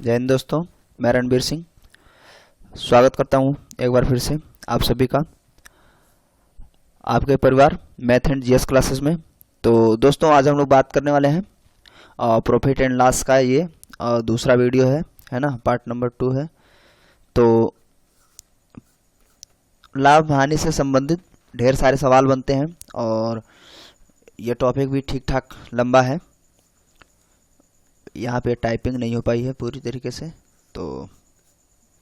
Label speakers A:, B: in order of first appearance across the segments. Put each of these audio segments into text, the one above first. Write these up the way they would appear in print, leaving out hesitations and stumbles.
A: जय हिंद दोस्तों, मैं रणबीर सिंह स्वागत करता हूं एक बार फिर से आप सभी का आपके परिवार मैथ एंड जीएस क्लासेस में। तो दोस्तों, आज हम लोग बात करने वाले हैं प्रॉफिट एंड लॉस का। ये दूसरा वीडियो है ना, पार्ट नंबर 2 है। तो लाभ हानि से संबंधित ढेर सारे सवाल बनते हैं और ये टॉपिक भी ठीक ठाक लंबा है। यहाँ पे टाइपिंग नहीं हो पाई है पूरी तरीके से, तो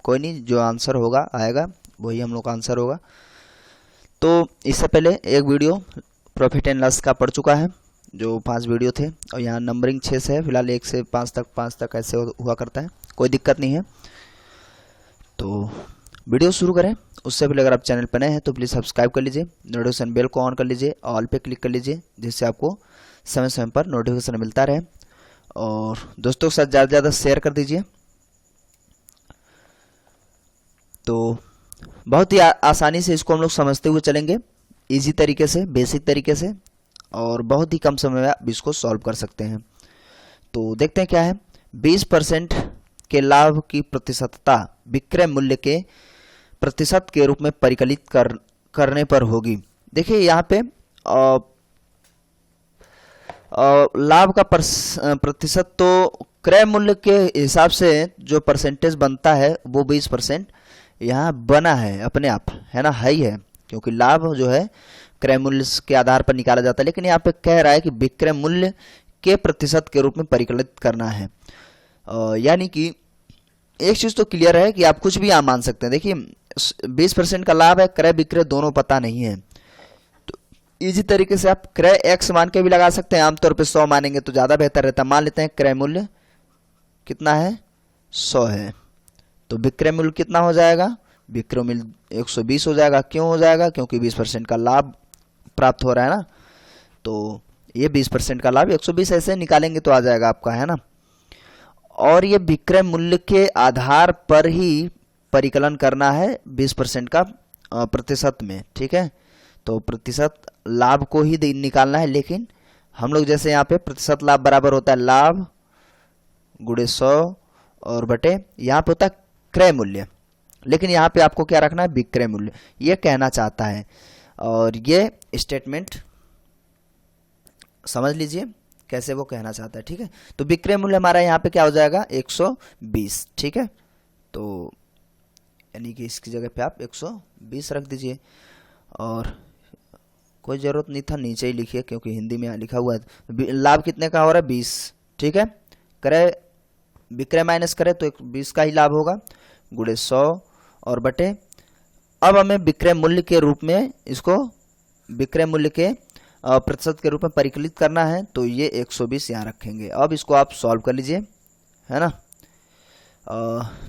A: कोई नहीं, जो आंसर होगा आएगा वही हम लोग का आंसर होगा। तो इससे पहले एक वीडियो प्रॉफिट एंड लॉस का पढ़ चुका है, जो 5 वीडियो थे, और यहाँ नंबरिंग 6 से है फिलहाल, 1 से 5 तक ऐसे हुआ करता है, कोई दिक्कत नहीं है। तो वीडियो शुरू करें उससे पहले अगर आप चैनल पर नए हैं तो प्लीज़ सब्सक्राइब कर लीजिए, नोटिफिकेशन बेल को ऑन कर लीजिए, ऑल पे क्लिक कर लीजिए, जिससे आपको समय समय पर नोटिफिकेशन मिलता रहे। और दोस्तों के साथ ज़्यादा से ज़्यादा शेयर कर दीजिए। तो बहुत ही आसानी से इसको हम लोग समझते हुए चलेंगे, इजी तरीके से, बेसिक तरीके से, और बहुत ही कम समय में आप इसको सॉल्व कर सकते हैं। तो देखते हैं क्या है। 20% के लाभ की प्रतिशतता विक्रय मूल्य के प्रतिशत के रूप में परिकलित करने पर होगी। देखिए यहाँ पे लाभ का प्रतिशत तो क्रय मूल्य के हिसाब से जो परसेंटेज बनता है वो 20% यहाँ बना है अपने आप, है ना, है ही है, क्योंकि लाभ जो है क्रय मूल्य के आधार पर निकाला जाता है। लेकिन यहाँ पे कह रहा है कि विक्रय मूल्य के प्रतिशत के रूप में परिकलित करना है, यानी कि एक चीज़ तो क्लियर है कि आप कुछ भी यहाँ मान सकते हैं। देखिए 20% का लाभ है, क्रय विक्रय दोनों पता नहीं है, तो इजी तरीके से आप क्रय x मान के भी लगा सकते हैं। आमतौर पे 100 मानेंगे तो ज़्यादा बेहतर रहता है। मान लेते हैं क्रय मूल्य कितना है, 100 है, तो विक्रय मूल्य कितना हो जाएगा, विक्रय मूल्य 120 हो जाएगा। क्यों हो जाएगा? क्योंकि 20% का लाभ प्राप्त हो रहा है ना, तो ये 20% का लाभ 120 ऐसे निकालेंगे तो आ जाएगा आपका, है ना। और ये विक्रय मूल्य के आधार पर ही परिकलन करना है 20% का प्रतिशत में, ठीक है। तो प्रतिशत लाभ को ही निकालना है, लेकिन हम लोग जैसे यहाँ पे प्रतिशत लाभ बराबर होता है लाभ गुणे 100 और बटे यहाँ पे होता है क्रय मूल्य, लेकिन यहाँ पे आपको क्या रखना है, विक्रय मूल्य, ये कहना चाहता है। और ये स्टेटमेंट समझ लीजिए कैसे वो कहना चाहता है, ठीक है। तो विक्रय मूल्य हमारा यहाँ पे क्या हो जाएगा, 120, ठीक है। तो यानी कि इसकी जगह पे आप 120 रख दीजिए, और कोई ज़रूरत नहीं था नीचे ही लिखिए, क्योंकि हिंदी में यहाँ लिखा हुआ है। लाभ कितने का हो रहा है, 20, ठीक है। क्रय विक्रय माइनस करें तो 20 का ही लाभ होगा, गुणे 100 और बटे, अब हमें विक्रय मूल्य के रूप में इसको विक्रय मूल्य के प्रतिशत के रूप में परिकलित करना है, तो ये 120 यहाँ रखेंगे। अब इसको आप सॉल्व कर लीजिए, है ना।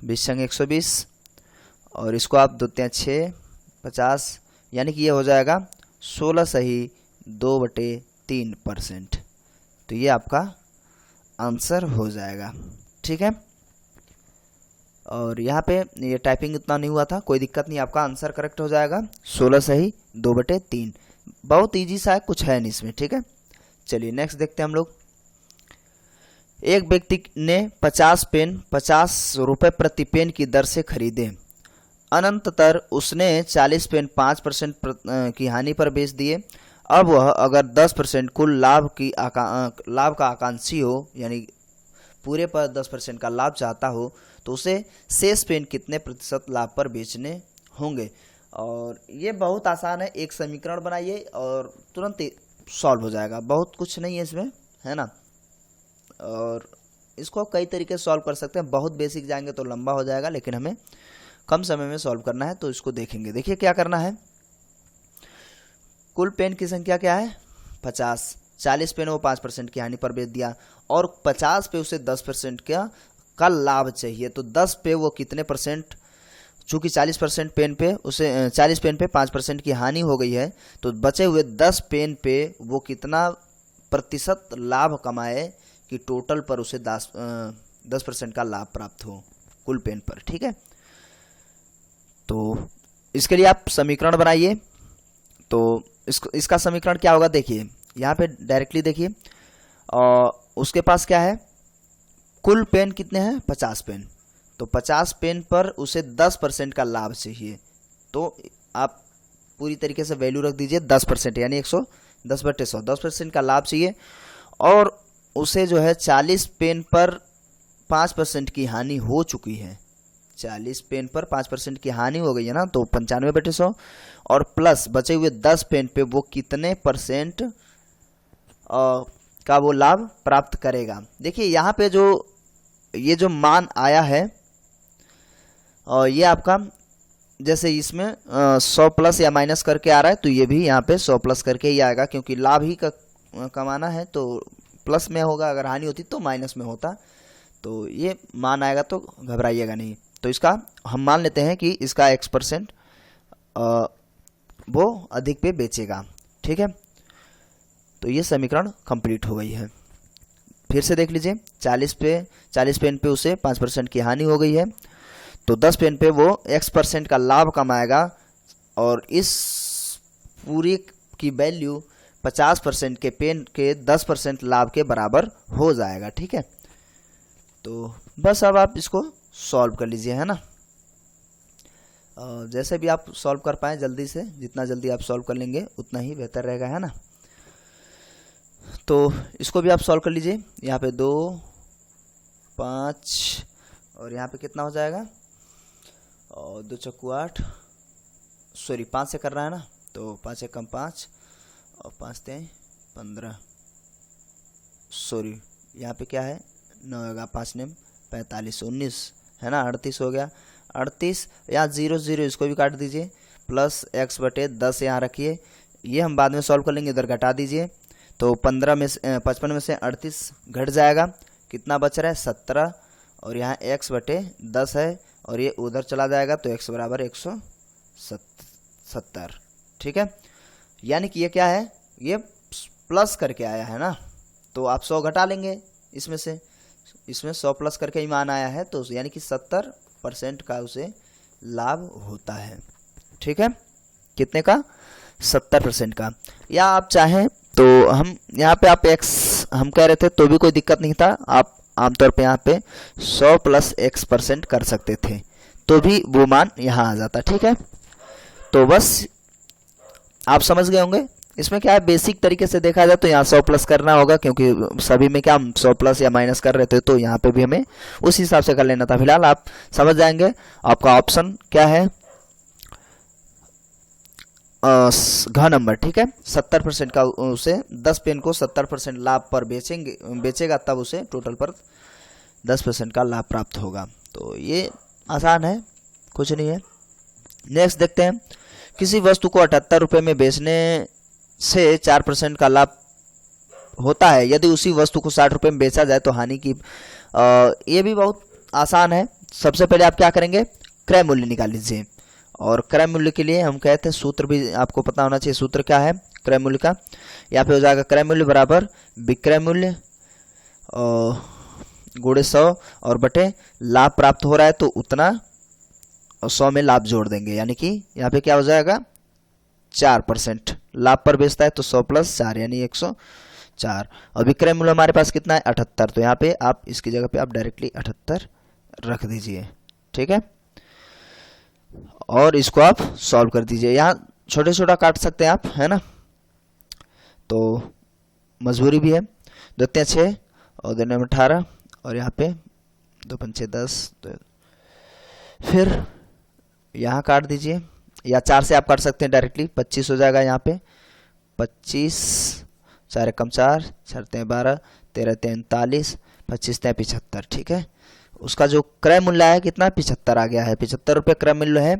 A: 20 संग 120, और इसको आप 2 तिया 6 50, यानी कि ये हो जाएगा 16 सही 2/3%। तो ये आपका आंसर हो जाएगा, ठीक है। और यहाँ पे ये टाइपिंग इतना नहीं हुआ था, कोई दिक्कत नहीं, आपका आंसर करेक्ट हो जाएगा 16 सही 2/3। बहुत इजी सा है, कुछ है नहीं इसमें, ठीक है। चलिए नेक्स्ट देखते हैं हम लोग। एक व्यक्ति ने 50 पेन 50 रुपये प्रति पेन की दर से खरीदे, अनंततर उसने 40 पेन 5% की हानि पर बेच दिए। अब वह अगर 10% कुल लाभ का आकांक्षी हो, यानी पूरे पर 10% का लाभ चाहता हो, तो उसे शेष पेन कितने प्रतिशत लाभ पर बेचने होंगे। और ये बहुत आसान है, एक समीकरण बनाइए और तुरंत सॉल्व हो जाएगा, बहुत कुछ नहीं है इसमें, है ना। और इसको कई तरीके से सॉल्व कर सकते हैं, बहुत बेसिक जाएंगे तो लंबा हो जाएगा, लेकिन हमें कम समय में सॉल्व करना है, तो इसको देखेंगे। देखिए क्या करना है, कुल पेन की संख्या क्या है, 50, 40 पेन वो 5% की हानि पर बेच दिया, और 50 पे उसे 10% का लाभ चाहिए। तो 10 पे वो कितने परसेंट, चूंकि 40% पेन पे उसे 40 पेन पे 5% की हानि हो गई है, तो बचे हुए 10 पेन पे वो कितना प्रतिशत लाभ कमाए कि टोटल पर उसे 10% का लाभ प्राप्त हो कुल पेन पर, ठीक है। तो इसके लिए आप समीकरण बनाइए। तो इसका समीकरण क्या होगा, देखिए यहाँ पे डायरेक्टली देखिए, उसके पास क्या है, कुल पेन कितने हैं, 50 पेन, तो 50 पेन पर उसे 10% का लाभ चाहिए। तो आप पूरी तरीके से वैल्यू रख दीजिए 10%, यानी 110/100, 10% का लाभ चाहिए। और उसे जो है 40 पेन पर 5% की हानि हो चुकी है, 40 पेन पर 5% की हानि हो गई है ना, तो 95/100, और प्लस बचे हुए 10 पेन पे वो कितने परसेंट का वो लाभ प्राप्त करेगा। देखिए यहाँ पे जो ये जो मान आया है, और ये आपका जैसे इसमें 100 प्लस या माइनस करके आ रहा है, तो ये भी यहाँ पे 100 प्लस करके ही आएगा, क्योंकि लाभ ही कमाना है तो प्लस में होगा, अगर हानि होती तो माइनस में होता। तो ये मान आएगा तो घबराइएगा नहीं। तो इसका हम मान लेते हैं कि इसका X% वो अधिक पे बेचेगा, ठीक है। तो ये समीकरण कंप्लीट हो गई है। फिर से देख लीजिए, 40 पेन पे उसे 5% की हानि हो गई है, तो 10 पेन पे वो X% का लाभ कमाएगा, और इस पूरी की वैल्यू 50% के पेन के 10% लाभ के बराबर हो जाएगा, ठीक है। तो बस अब आप इसको सॉल्व कर लीजिए, है ना। जैसे भी आप सॉल्व कर पाएँ जल्दी से, जितना जल्दी आप सॉल्व कर लेंगे उतना ही बेहतर रहेगा, है ना। तो इसको भी आप सॉल्व कर लीजिए। यहाँ पे 2, 5 और यहाँ पे कितना हो जाएगा, और 2 चक्कू 8, सॉरी 5 से कर रहा है ना, तो 5 से कम 5 और 5 से 15, सॉरी यहाँ पे क्या है 9 होगा, 5 ने 45, 19 है ना, 38 हो गया। 38 यहाँ 0 0 इसको भी काट दीजिए, प्लस X/10 यहाँ रखिए, ये हम बाद में सॉल्व कर लेंगे, इधर घटा दीजिए। तो 55 में से 38 घट जाएगा, कितना बच रहा है 17, और यहाँ X/10 है, और ये उधर चला जाएगा, तो X बराबर 170, ठीक है। यानी कि ये क्या है, ये प्लस करके आया है ना, तो आप 100 घटा लेंगे इसमें से, इसमें 100 प्लस करके ही मान आया है, तो यानी कि 70% का उसे लाभ होता है, ठीक है। कितने का, 70% का। या आप चाहें तो हम यहाँ पे आप X हम कह रहे थे तो भी कोई दिक्कत नहीं था, आप आमतौर पे यहाँ पे 100 प्लस X% कर सकते थे, तो भी वो मान यहाँ आ जाता, ठीक है। तो बस आप समझ गए होंगे। इसमें क्या है, बेसिक तरीके से देखा जाए तो यहाँ 100 प्लस करना होगा, क्योंकि सभी में क्या हम 100 प्लस या माइनस कर रहे थे, तो यहाँ पे भी हमें उस हिसाब से कर लेना था। फिलहाल आप समझ जाएंगे। आपका ऑप्शन क्या है, घ नंबर, ठीक है। 70% का उसे 10 पेन को 70% लाभ पर बेचेगा, तब उसे टोटल पर 10% का लाभ प्राप्त होगा। तो ये आसान है, कुछ नहीं है। नेक्स्ट देखते हैं, किसी वस्तु को 78 रुपये में बेचने से 4% का लाभ होता है, यदि उसी वस्तु को 60 रुपये में बेचा जाए तो हानि की। ये भी बहुत आसान है। सबसे पहले आप क्या करेंगे, क्रय मूल्य निकाल लीजिए, और क्रय मूल्य के लिए हम कहते हैं सूत्र भी आपको पता होना चाहिए। सूत्र क्या है क्रय मूल्य का, यहाँ पे हो जाएगा क्रय मूल्य बराबर विक्रय मूल्य गुणे 100 और बटे लाभ प्राप्त हो रहा है तो उतना, और 100 में लाभ जोड़ देंगे, यानी कि यहाँ पे क्या हो जाएगा 4%। लाभ पर बेचता है तो 100 प्लस 4 यानी 104, और विक्रय मूल्य हमारे पास कितना है 78, तो यहाँ पे आप इसकी जगह पे आप डायरेक्टली 78 रख दीजिए, ठीक है। और इसको आप सॉल्व कर दीजिए। यहाँ छोटे छोटा काट सकते हैं आप, है ना, तो मजबूरी भी है। 2 × 6 और 2 × 18, और यहाँ पे 2 × 5 = 10, तो फिर यहाँ काट दीजिए, या 4 से आप काट सकते हैं डायरेक्टली, 25 हो जाएगा यहाँ पे। 25 4 × 4 4 × 12 13 × 39 25 × 75, ठीक है। उसका जो क्रय मूल्य है कितना 75 आ गया है, 75 रुपये क्रय मूल्य है,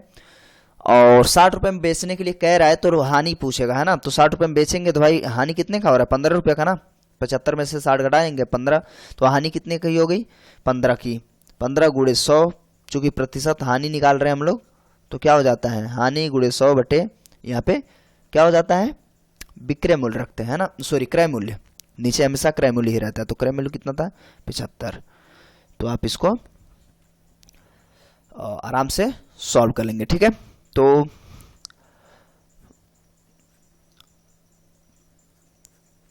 A: और 60 रुपये में बेचने के लिए कह रहा है तो हानि पूछेगा, है ना। तो 60 रुपये में बेचेंगे तो भाई हानि कितने का हो रहा है 15 रुपये का ना, 75 में से 60 घटाएंगे 15, तो हानि कितने की हो गई 15 की। 15 × 100, चूंकि प्रतिशत हानि निकाल रहे हैं हम लोग, तो क्या हो जाता है हानि × 100 बटे यहाँ पे क्या हो जाता है विक्रय मूल्य रखते हैं ना, सॉरी क्रय मूल्य, नीचे हमेशा क्रय मूल्य ही रहता है, तो क्रय मूल्य कितना था 75। तो आप इसको आराम से सॉल्व कर लेंगे, ठीक है। तो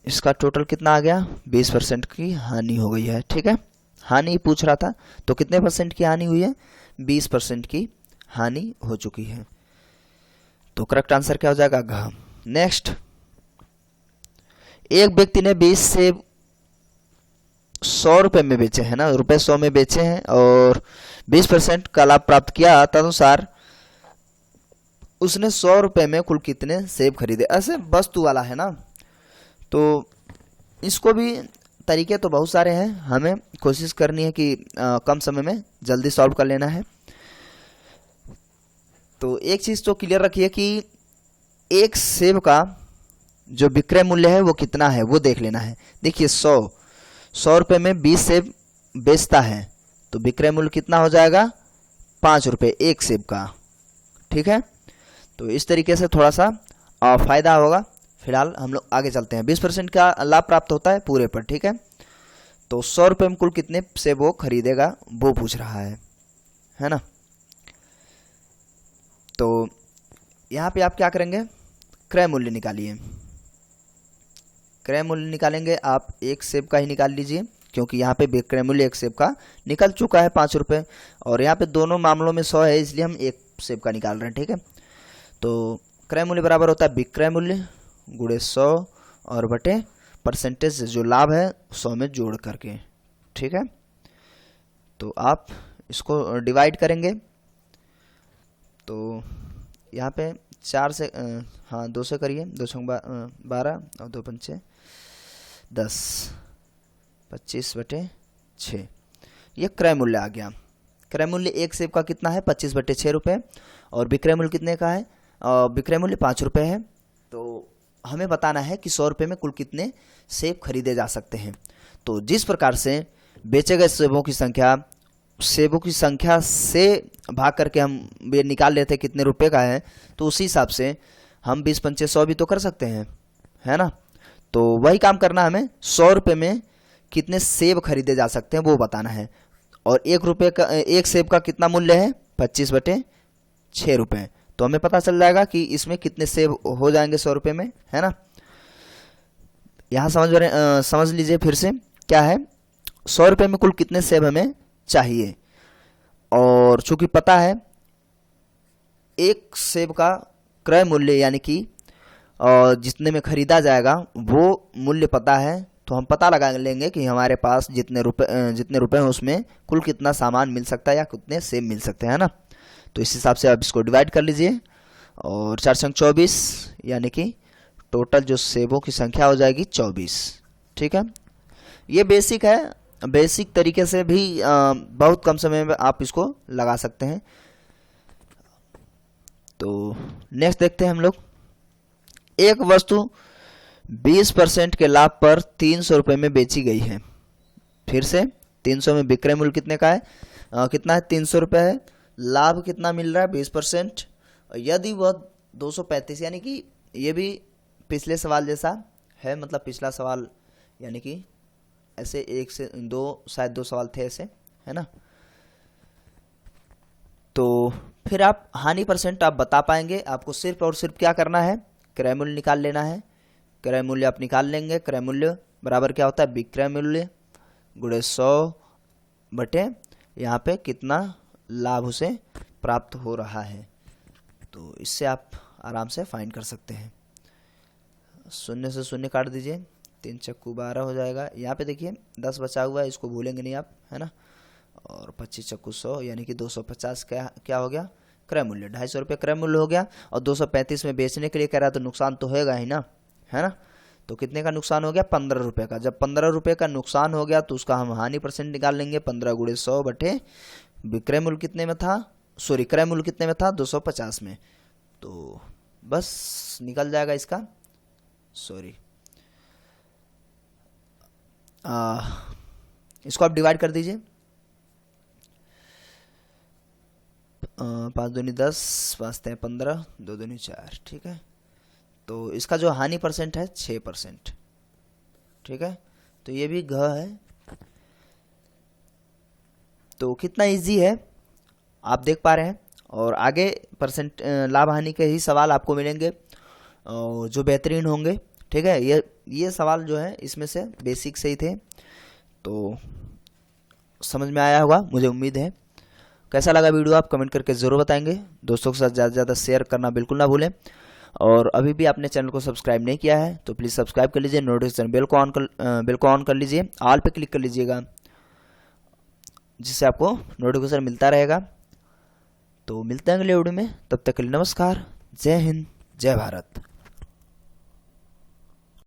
A: इसका टोटल कितना आ गया 20% की हानि हो गई है, ठीक है। हानि पूछ रहा था, तो कितने परसेंट की हानि हुई है? 20% की हानि हो चुकी है। तो करेक्ट आंसर क्या हो जाएगा? घ। नेक्स्ट, एक व्यक्ति ने 20 सेब 100 रुपए में बेचे हैं ना, रुपए 100 में बेचे हैं और 20% का लाभ प्राप्त किया, तदनुसार उसने 100 रुपए में कुल कितने सेब खरीदे? ऐसे वस्तु वाला है ना, तो इसको भी तरीके तो बहुत सारे हैं, हमें कोशिश करनी है कि कम समय में जल्दी सॉल्व कर लेना है। तो एक चीज तो क्लियर रखिए कि एक सेब का जो विक्रय मूल्य है वो कितना है वो देख लेना है। देखिए 100 रुपए में 20 सेब बेचता है, तो विक्रय मूल्य कितना हो जाएगा? 5 रुपए एक सेब का। ठीक है, तो इस तरीके से थोड़ा सा फायदा होगा। फिलहाल हम लोग आगे चलते हैं। 20% का लाभ प्राप्त होता है पूरे पर। ठीक है, तो 100 रुपए में कुल कितने सेब वो खरीदेगा वो पूछ रहा है ना। तो यहाँ पे आप क्या करेंगे? क्रय मूल्य निकालिए। क्रय मूल्य निकालेंगे आप, एक सेब का ही निकाल लीजिए, क्योंकि यहाँ पे विक्रय मूल्य एक सेब का निकल चुका है 5 रुपये, और यहाँ पे दोनों मामलों में 100 है, इसलिए हम एक सेब का निकाल रहे हैं। ठीक है, तो क्रय मूल्य बराबर होता है विक्रय मूल्य गुणे 100 और बटे परसेंटेज जो लाभ है 100 में जोड़ करके। ठीक है, तो आप इसको डिवाइड करेंगे, तो यहाँ पे 4 से 2 से करिए, 2 से 12 और 2 पंचे 10, 25 बटे 6, ये क्रय मूल्य आ गया। क्रय मूल्य एक सेब का कितना है? 25 बटे 6 रुपये, और विक्रय मूल्य कितने का है? विक्रय मूल्य 5 रुपये है। तो हमें बताना है कि 100 रुपये में कुल कितने सेब खरीदे जा सकते हैं। तो जिस प्रकार से बेचे गए सेबों की संख्या से भाग करके हम ये निकाल लेते हैं कितने रुपए का है, तो उसी हिसाब से हम 20 पंचे 100 भी तो कर सकते हैं, है ना। तो वही काम करना, हमें 100 रुपये में कितने सेब खरीदे जा सकते हैं वो बताना है। और एक सेब का कितना मूल्य है? 25 बटे 6 रुपये। तो हमें पता चल जाएगा कि इसमें कितने सेब हो जाएंगे 100 रुपये में, है ना। यहाँ समझ लीजिए फिर से क्या है, 100 रुपये में कुल कितने सेब हमें चाहिए, और चूंकि पता है एक सेब का क्रय मूल्य यानी कि जितने में खरीदा जाएगा वो मूल्य पता है, तो हम पता लगा लेंगे कि हमारे पास जितने रुपए हैं उसमें कुल कितना सामान मिल सकता है या कितने सेब मिल सकते हैं ना। तो इस हिसाब से आप इसको डिवाइड कर लीजिए, और 4 संग 24 यानी कि टोटल जो सेबों की संख्या हो जाएगी 24। ठीक है, ये बेसिक है, बेसिक तरीके से भी बहुत कम समय में आप इसको लगा सकते हैं। तो नेक्स्ट देखते हैं हम लोग, एक वस्तु 20% के लाभ पर 300 रुपये में बेची गई है। फिर से 300 में विक्रय मूल्य कितने का है? कितना है? 300 रुपये है। लाभ कितना मिल रहा है? 20%। यदि वह 235, यानी कि ये भी पिछले सवाल जैसा है, मतलब पिछला सवाल यानी कि ऐसे 1 से 2 शायद 2 सवाल थे ऐसे, है ना। तो फिर आप हानि परसेंट आप बता पाएंगे। आपको सिर्फ और सिर्फ क्या करना है? क्रय मूल्य निकाल लेना है। क्रय मूल्य आप निकाल लेंगे। क्रय मूल्य बराबर क्या होता है? विक्रय मूल्य गुणे 100 बटे यहाँ पे कितना लाभ उसे प्राप्त हो रहा है। तो इससे आप आराम से फाइंड कर सकते हैं। 0 से 0 काट दीजिए, 3 चक्कू 12 हो जाएगा। यहाँ पे देखिए 10 बचा हुआ है, इसको भूलेंगे नहीं आप, है ना। और 25 चक्कू 100 यानी कि 250 क्या हो गया? क्रय मूल्य। 250 रुपये क्रय मूल्य हो गया, और 235 में बेचने के लिए कह रहा है तो नुकसान तो होगा ही ना, है ना। तो कितने का नुकसान हो गया? 15 रुपये का। जब 15 रुपये का नुकसान हो गया तो उसका हम हानि परसेंट निकाल लेंगे। 15 गुणे 100 बटे विक्रय मूल्य कितने में था, सॉरी क्रय मूल्य कितने में था? 250 में। तो बस निकल जाएगा इसका, सॉरी इसको आप डिवाइड कर दीजिए। 5 दूनी 10, 5 तें 15, 2 दूनी 4। ठीक है, तो इसका जो हानि परसेंट है 6%। ठीक है, तो ये भी घ है। तो कितना इजी है आप देख पा रहे हैं। और आगे परसेंट लाभ हानि के ही सवाल आपको मिलेंगे जो बेहतरीन होंगे। ठीक है, ये सवाल जो है इसमें से बेसिक से ही थे। तो समझ में आया होगा, मुझे उम्मीद है। कैसा लगा वीडियो आप कमेंट करके ज़रूर बताएंगे। दोस्तों के साथ ज़्यादा से ज़्यादा शेयर करना बिल्कुल ना भूलें। और अभी भी आपने चैनल को सब्सक्राइब नहीं किया है तो प्लीज़ सब्सक्राइब कर लीजिए, नोटिफिकेशन बेल को ऑन कर लीजिए, ऑल पे क्लिक कर लीजिएगा, जिससे आपको नोटिफिकेशन मिलता रहेगा। तो मिलते हैं अगले वीडियो में, तब तक के लिए नमस्कार, जय हिंद, जय भारत।